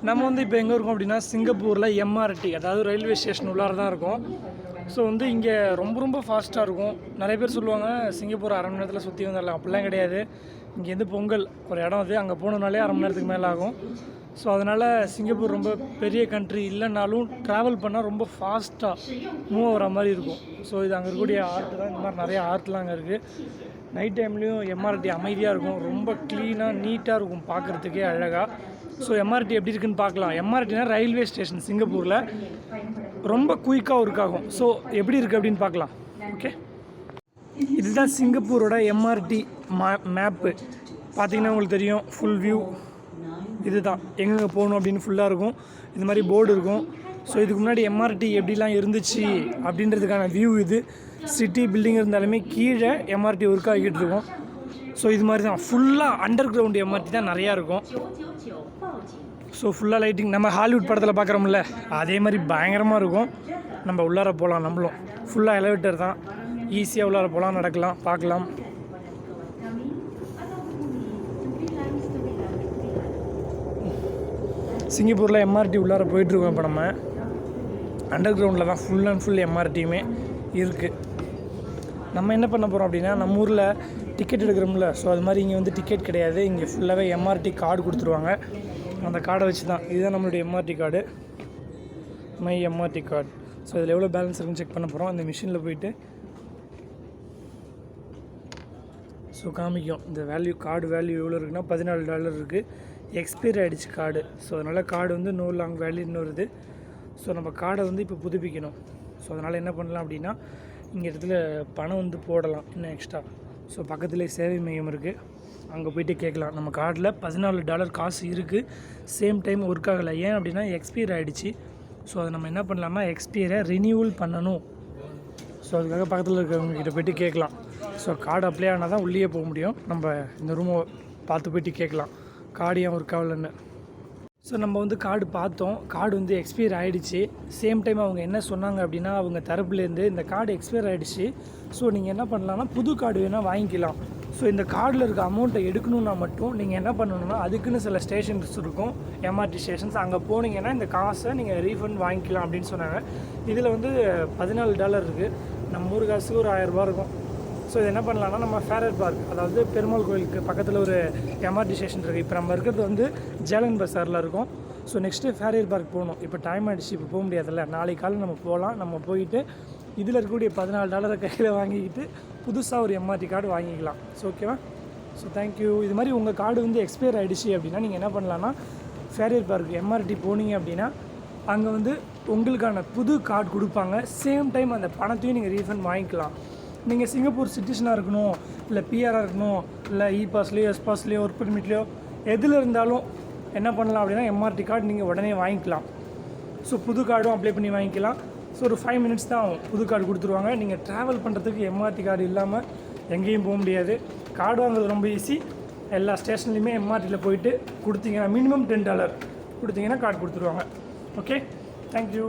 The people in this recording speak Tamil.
நம்ம வந்து இப்போ எங்கே இருக்கோம் அப்படின்னா சிங்கப்பூரில் எம்ஆர்டி, அதாவது ரயில்வே ஸ்டேஷன் உள்ளார தான் இருக்கும். ஸோ வந்து இங்கே ரொம்ப ஃபாஸ்ட்டாக இருக்கும். நிறைய பேர் சொல்லுவாங்க சிங்கப்பூர் அரை மணி நேரத்தில் சுற்றி வந்துடலாம். அப்படிலாம் கிடையாது. இங்கேருந்து பொங்கல் ஒரு இடம் அது, அங்கே போகணுன்னாலே அரை மணி நேரத்துக்கு மேலே ஆகும். ஸோ அதனால் சிங்கப்பூர் ரொம்ப பெரிய கண்ட்ரி இல்லைனாலும் ட்ராவல் பண்ணால் ரொம்ப ஃபாஸ்ட்டாக மூவ் ஆகிற மாதிரி இருக்கும். ஸோ இது அங்கே இருக்கக்கூடிய ஆர்ட் தான். இந்த மாதிரி நிறைய ஆர்ட்லாம் அங்கே இருக்குது. நைட் டைம்லேயும் எம்ஆர்டி அமைதியாக இருக்கும், ரொம்ப க்ளீனாக நீட்டாக இருக்கும், பார்க்குறதுக்கே அழகாக. ஸோ எம்ஆர்டி எப்படி இருக்குன்னு பார்க்கலாம். எம்ஆர்டினா ரயில்வே ஸ்டேஷன் சிங்கப்பூரில் ரொம்ப குயிக்காக ஒர்க் ஆகும். ஸோ எப்படி இருக்குது அப்படின்னு பார்க்கலாம். ஓகே, இதுதான் சிங்கப்பூரோட எம்ஆர்டி மேப்பு. பார்த்தீங்கன்னா உங்களுக்கு தெரியும், ஃபுல் வியூ இது தான். எங்கெங்கே போகணும் அப்படின்னு ஃபுல்லாக இருக்கும். இது மாதிரி போர்டு இருக்கும். ஸோ இதுக்கு முன்னாடி எம்ஆர்டி எப்படிலாம் இருந்துச்சு அப்படின்றதுக்கான வியூ இது. சிட்டி பில்டிங் இருந்தாலுமே கீழே எம்ஆர்டி ஒர்க் ஆகிட்டு இருக்கும். ஸோ இது மாதிரி தான் ஃபுல்லாக அண்டர் கிரவுண்ட் எம்ஆர்டி தான் நிறையா இருக்கும். ஸோ ஃபுல்லாக லைட்டிங் நம்ம ஹாலிவுட் படத்தில் பார்க்குறோம்ல அதே மாதிரி பயங்கரமாக இருக்கும். நம்ம உள்ளார போகலாம். நம்மளும் ஃபுல்லாக எலவேட்டர் தான், ஈஸியாக உள்ளார போகலாம், நடக்கலாம், பார்க்கலாம். சிங்கப்பூரில் எம்ஆர்டி உள்ளார போயிட்டுருக்கோம். இப்போ நம்ம அண்டர் கிரவுண்டில் தான் ஃபுல் அண்ட் ஃபுல் எம்ஆர்டியுமே இருக்குது. நம்ம என்ன பண்ண போகிறோம் அப்படின்னா, நம்ம ஊரில் டிக்கெட் எடுக்கிறோம்ல, ஸோ அது மாதிரி இங்கே வந்து டிக்கெட் கிடையாது. இங்கே ஃபுல்லாகவே எம்ஆர்டி கார்டு கொடுத்துருவாங்க. அந்த கார்டை வச்சு தான், இதுதான் நம்மளுடைய MRT card, my MRT card. So இதில் எவ்வளோ பேலன்ஸ் இருக்குன்னு செக் பண்ண போகிறோம். அந்த மிஷினில் போயிட்டு ஸோ காமிக்கும் இந்த வேல்யூ, கார்டு வேல்யூ எவ்வளோ இருக்குன்னா $14 இருக்குது. எக்ஸ்பைரி ஆகிடுச்சு கார்டு. ஸோ அதனால் கார்டு வந்து நோ லாங் வேல்யூன்னு வருது. ஸோ நம்ம கார்டை வந்து இப்போ புதுப்பிக்கணும். ஸோ அதனால் என்ன பண்ணலாம் அப்படின்னா, இங்கே இடத்துல பணம் வந்து போடலாம் இன்னும் எக்ஸ்ட்ரா. ஸோ பக்கத்துலேயே சேவை மையம் இருக்குது, அங்கே போய்ட்டு கேட்கலாம். நம்ம கார்டில் $14 காசு இருக்குது, சேம் டைம் ஒர்க் ஆகலை. ஏன் அப்படின்னா எக்ஸ்பைரி ஆகிடுச்சு. ஸோ அதை நம்ம என்ன பண்ணலாம்னா எக்ஸ்பைரை ரினியூவல் பண்ணணும். ஸோ அதுக்காக பக்கத்தில் இருக்கிறவங்ககிட்ட போய்ட்டு கேட்கலாம். ஸோ கார்டு அப்ளை ஆனால் தான் உள்ளே போக முடியும். நம்ம இந்த ரூமை பார்த்து போய்ட்டு கேட்கலாம், கார்டு ஏன் ஒர்க் ஆகலைன்னு. ஸோ நம்ம வந்து கார்டு பார்த்தோம், கார்டு வந்து எக்ஸ்பைர் ஆகிடுச்சு. சேம் டைம் அவங்க என்ன சொன்னாங்க அப்படின்னா, அவங்க தரப்புலேருந்து இந்த கார்டு எக்ஸ்பைர் ஆகிடுச்சு, ஸோ நீங்கள் என்ன பண்ணலான்னா புது கார்டு வேணால் வாங்கிக்கலாம். ஸோ இந்த கார்டில் இருக்க அமௌண்ட்டை எடுக்கணுன்னா மட்டும் நீங்கள் என்ன பண்ணணுன்னா, அதுக்குன்னு சில ஸ்டேஷன்ஸ் இருக்கும், எம்ஆர்டி ஸ்டேஷன்ஸ். அங்கே போனீங்கன்னா இந்த காசை நீங்கள் ரீஃபண்ட் வாங்கிக்கலாம் அப்படின்னு சொன்னாங்க. இதில் வந்து $14 இருக்குது. நம்ம ஊர் காசுக்கு ஒரு 1000 ரூபா இருக்கும். ஸோ இது என்ன பண்ணலான்னா, நம்ம ஃபேரர் பார்க், அதாவது பெருமாள் கோயிலுக்கு பக்கத்தில் ஒரு எம்ஆர்டி ஸ்டேஷன் இருக்குது. இப்போ நம்ம இருக்கிறது வந்து ஜேலன் பஸாரில் இருக்கும். ஸோ நெக்ஸ்ட்டு ஃபேரர் பார்க் போகணும். இப்போ டைம் ஆகிடுச்சு, இப்போ போக முடியாதுல்ல. நாளைக்கு காலையில் நம்ம போகலாம். நம்ம போயிட்டு இதில் இருக்கக்கூடிய $14 கையில் வாங்கிக்கிட்டு புதுசாக ஒரு எம்ஆர்டி கார்டு வாங்கிக்கலாம். ஸோ ஓகேவா? So thank you. இது மாதிரி உங்கள் கார்டு வந்து எக்ஸ்பயர் ஆகிடுச்சு அப்படின்னா நீங்கள் என்ன பண்ணலான்னா, ஃபேரர் பார்க் எம்ஆர்டி போனீங்க அப்படின்னா அங்கே வந்து உங்களுக்கான புது கார்டு கொடுப்பாங்க. சேம் டைம் அந்த பணத்தையும் நீங்கள் ரீஃபண்ட் வாங்கிக்கலாம். நீங்கள் சிங்கப்பூர் சிட்டிசனாக இருக்கணும், இல்லை பிஆராக இருக்கணும், இல்லை இ பாஸ்லேயோ எஸ் பாஸ்லேயோ ஒர்க் பெர்மிட்லேயோ எதில் இருந்தாலும் என்ன பண்ணலாம் அப்படின்னா எம்ஆர்டி கார்டு நீங்கள் உடனே வாங்கிக்கலாம். ஸோ புது கார்டும் அப்ளை பண்ணி வாங்கிக்கலாம். ஸோ ஒரு 5 மினிட்ஸ் தான் ஆகும், புது கார்டு கொடுத்துருவாங்க. நீங்கள் ட்ராவல் பண்ணுறதுக்கு எம்ஆர்டி கார்டு இல்லாமல் எங்கேயும் போக முடியாது. கார்டு வாங்குறது ரொம்ப ஈஸி. எல்லா ஸ்டேஷன்லையுமே எம்ஆர்டியில் போயிட்டு கொடுத்தீங்கன்னா மினிமம் $10 கொடுத்தீங்கன்னா கார்டு கொடுத்துருவாங்க. Okay, thank you.